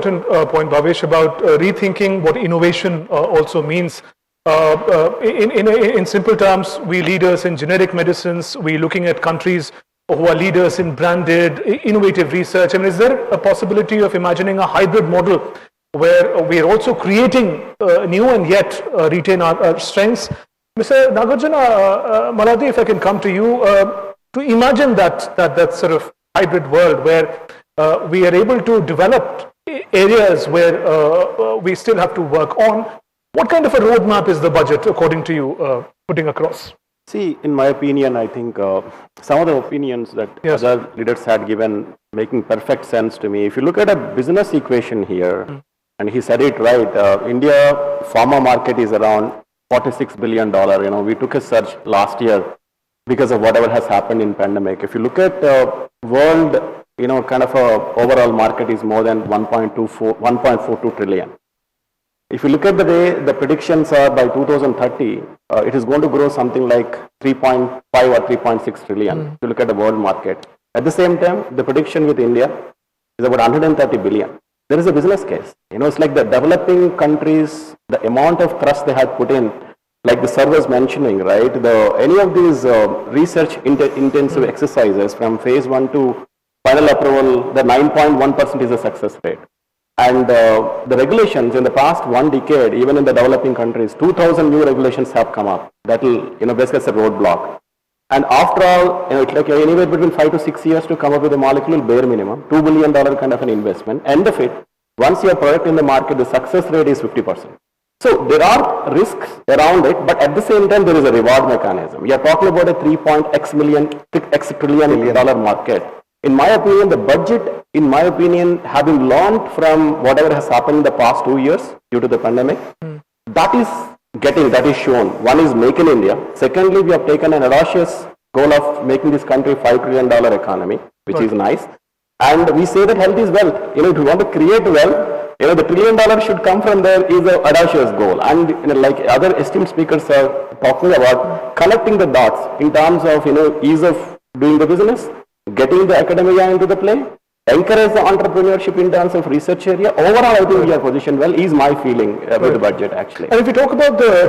Point, Bhavesh, about rethinking what innovation also means. In simple terms, we leaders in generic medicines, we're looking at countries who are leaders in branded, innovative research. I mean, is there a possibility of imagining a hybrid model where we are also creating new and yet retain our strengths? Mr. Nagarjun Malladi, if I can come to you, to imagine that sort of hybrid world where we are able to develop areas where we still have to work on. What kind of a roadmap is the budget, according to you, putting across? See, in my opinion, I think some of the opinions that other leaders had given making perfect sense to me. If you look at a business equation here, and he said it right, India pharma market is around $46 billion. You know, we took a surge last year because of whatever has happened in pandemic. If you look at world, you know, kind of overall market is more than 1.42 trillion. If you look at the way the predictions are by 2030, it is going to grow something like 3.5 or 3.6 trillion. If you look at the world market. At the same time, the prediction with India is about 130 billion. There is a business case. You know, it's like the developing countries, the amount of trust they had put in, like the sir was mentioning, right? Any of these research intensive exercises from phase 1 to final approval, the 9.1% is a success rate. And the regulations in the past 1 decade, even in the developing countries, 2,000 new regulations have come up. That will, you know, basically a roadblock. And after all, you know, it's like anywhere between 5 to 6 years to come up with a molecule, bare minimum, $2 billion kind of an investment. End of it, once your product in the market, the success rate is 50%. So there are risks around it, but at the same time, there is a reward mechanism. We are talking about a $3.x trillion market. In my opinion, the budget, in my opinion, having learned from whatever has happened in the past 2 years due to the pandemic, that is shown. One is make in India. Secondly, we have taken an audacious goal of making this country $5 trillion economy, which is nice. And we say that health is wealth. You know, if you want to create wealth, you know, the $1 trillion should come from there is an audacious goal. And you know, like other esteemed speakers are talking about connecting the dots in terms of, you know, ease of doing the business, getting the academia into the play, encourage the entrepreneurship in terms of research area. Overall, I think we are positioned well, is my feeling with the budget actually. And if you talk about the